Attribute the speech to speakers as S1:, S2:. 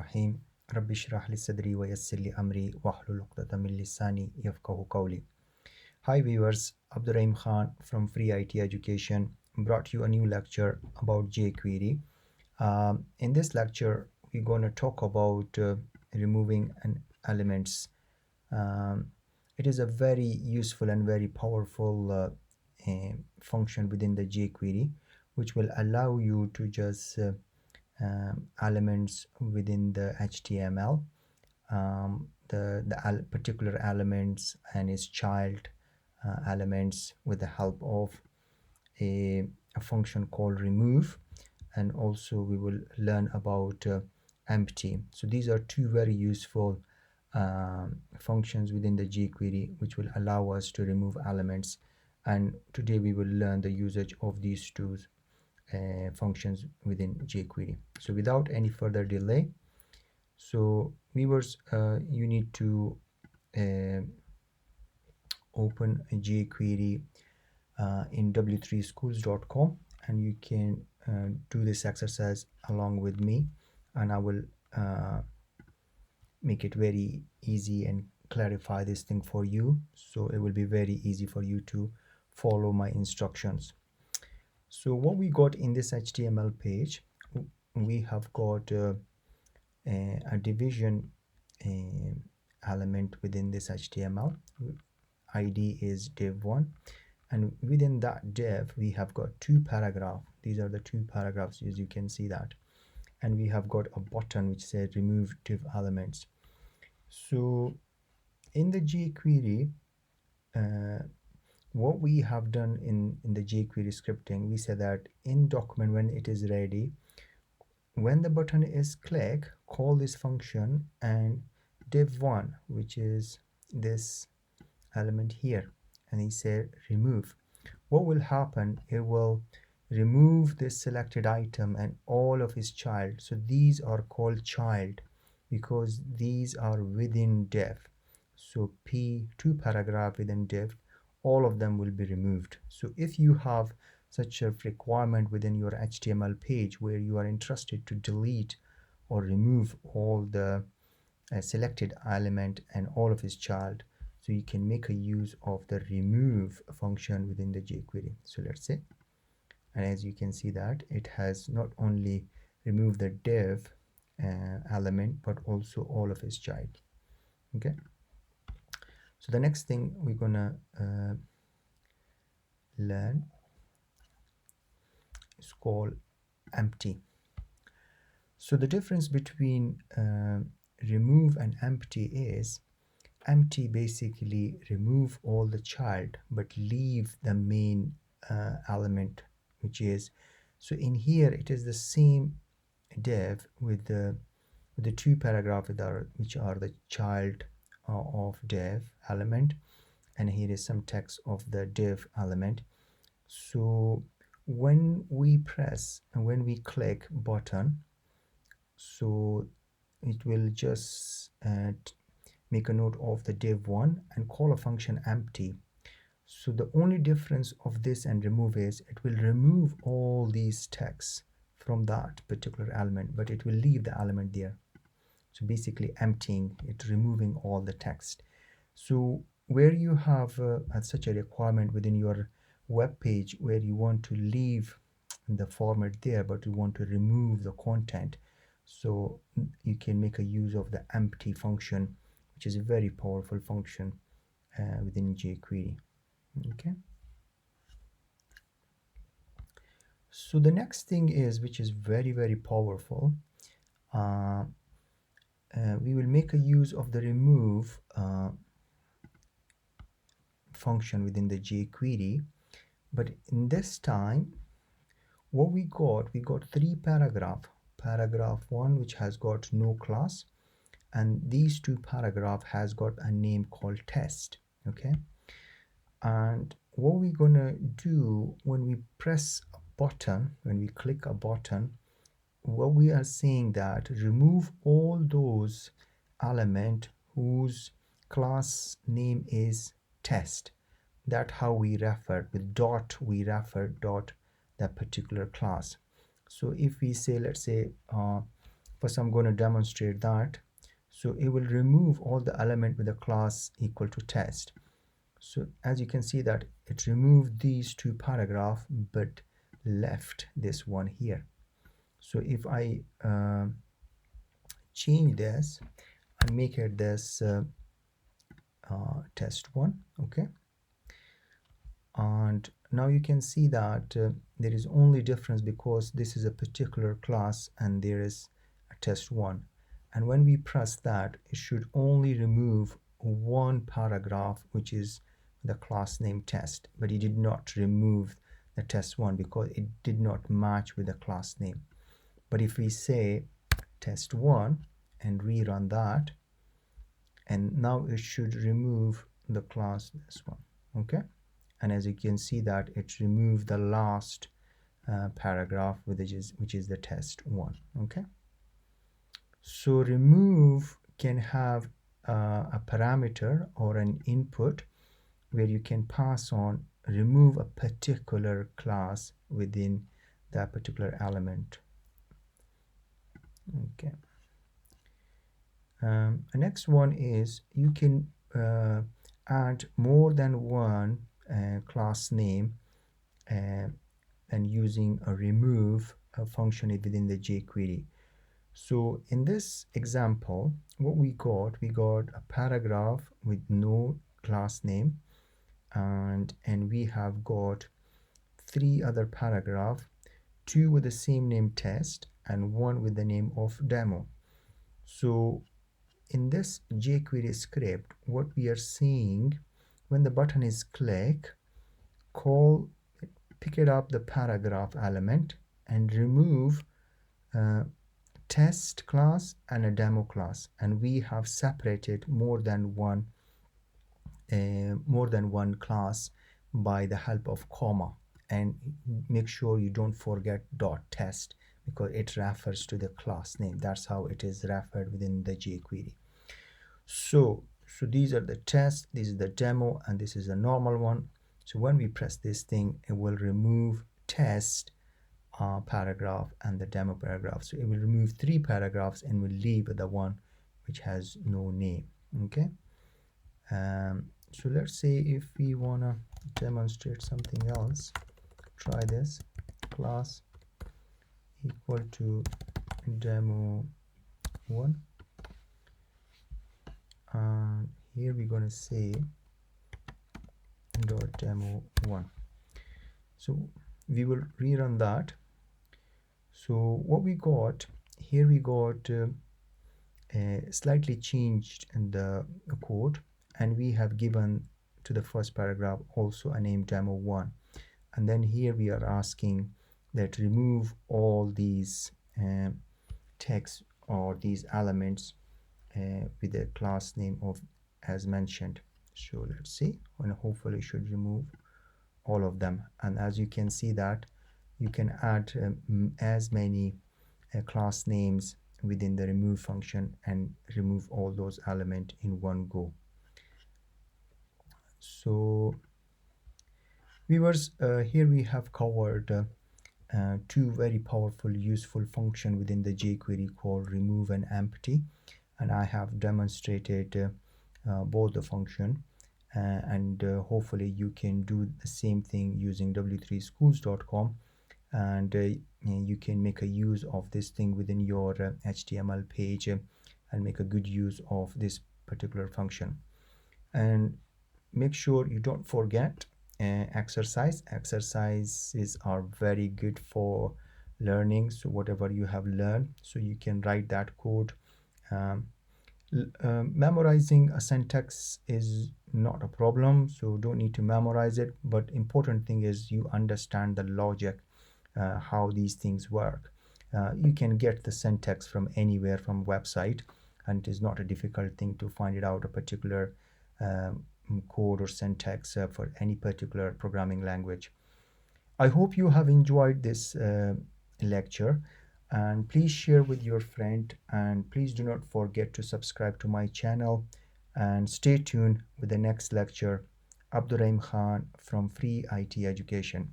S1: Bismillahirrahmanirrahim. Rabbi shrah li sadri wa yassir li amri wahlul uqdatan min lisani yafqahu qawli. Hi viewers, Abdurrahim Khan from Free IT Education brought you a new lecture about jQuery. In this lecture, we're going to talk about removing elements. It is a very useful and very powerful function within the jQuery, which will allow you to just elements within the HTML, the particular elements and its child elements with the help of a function called remove, and also we will learn about empty. So these are two very useful functions within the jQuery which will allow us to remove elements, and today we will learn the usage of these two functions within jQuery. So without any further delay, so viewers, you need to open a jQuery in w3schools.com, and you can do this exercise along with me, and I will make it very easy and clarify this thing for you, so it will be very easy for you to follow my instructions. So what we got in this HTML page, we have got a division element within this HTML. ID is div1, and within that div we have got two paragraphs. These are the two paragraphs, as you can see that, and we have got a button which says remove div elements. So in the jQuery, what we have done in the jQuery scripting, we said that in document, when it is ready, when the button is clicked, call this function, and div1, which is this element here, and he said remove. What will happen? It will remove this selected item and all of its child. So these are called child because these are within div. So P2 paragraph within div, all of them will be removed. So if you have such a requirement within your HTML page where you are interested to delete or remove all the selected element and all of its child, so you can make a use of the remove function within the jQuery. So let's say, and as you can see that it has not only removed the div element but also all of its child. Okay, so the next thing we're gonna learn is called empty. So the difference between remove and empty is, empty basically remove all the child but leave the main element, which is, so in here it is the same div with the two paragraphs which are the child of div element, and here is some text of the div element. So when we press and when we click button, so it will just make a note of the div1 and call a function empty. So the only difference of this and remove is it will remove all these texts from that particular element, but it will leave the element there. So basically emptying it, removing all the text. So where you have such a requirement within your web page where you want to leave the format there but you want to remove the content, so you can make a use of the empty function, which is a very powerful function within jQuery. Okay, so the next thing is, which is very powerful, we will make a use of the remove function within the jQuery, but in this time what we got three paragraph. Paragraph 1 which has got no class, and these two paragraph has got a name called test. Okay, and what we're gonna do when we press a button, when we click a button, what we are saying that remove all those element whose class name is test. That how we refer with dot, we refer dot that particular class. So if we say, let's say First, I'm going to demonstrate that. So it will remove all the element with a class equal to test. So as you can see that it removed these two paragraphs but left this one here. So if I change this and make it this test1, okay, and now you can see that there is only difference because this is a particular class and there is a test1, and when we press that it should only remove one paragraph which is the class name test, but it did not remove the test1 because it did not match with the class name. But if we say test1 and rerun that, and now it should remove the class this one, okay, and as you can see that it removed the last paragraph which is the test1, okay. So remove can have a parameter or an input where you can pass on remove a particular class within that particular element, okay. The next one is you can add more than one class name and using a remove function within the jQuery. So in this example, what we got a paragraph with no class name, and we have got 3 other paragraphs, 2 with the same name test and 1 with the name of demo. So in this jQuery script, what we are seeing, when the button is click, pick it up the paragraph element and remove test class and a demo class, and we have separated more than one class by the help of comma, and make sure you don't forget dot test because it refers to the class name. That's how it is referred within the jQuery. So these are the tests, this is the demo, and this is a normal one. So when we press this thing, it will remove test paragraph and the demo paragraph. So it will remove 3 paragraphs and will leave the one which has no name, okay. So let's say if we want to demonstrate something else, try this, class equal to demo1, and here we're going to say dot demo1. So we will rerun that. So what we got here, we got slightly changed in the code, and we have given to the first paragraph also a name demo1, and then here we are asking that remove all these text or these elements with the class name of as mentioned. So let's see, and hopefully it should remove all of them. And as you can see that you can add as many class names within the remove function and remove all those elements in one go. So viewers, here we have covered 2 very powerful useful function within the jQuery called remove and empty, and I have demonstrated both the function, and hopefully you can do the same thing using w3schools.com, and you can make a use of this thing within your HTML page and make a good use of this particular function. And make sure you don't forget exercises are very good for learning. So whatever you have learned, so you can write that code. Memorizing a syntax is not a problem, so don't need to memorize it, but important thing is you understand the logic, how these things work. You can get the syntax from anywhere, from website, and it is not a difficult thing to find it out, a particular code or syntax for any particular programming language. I hope you have enjoyed this lecture, and please share with your friend, and please do not forget to subscribe to my channel, and stay tuned with the next lecture. Abdurrahim Khan from Free IT Education.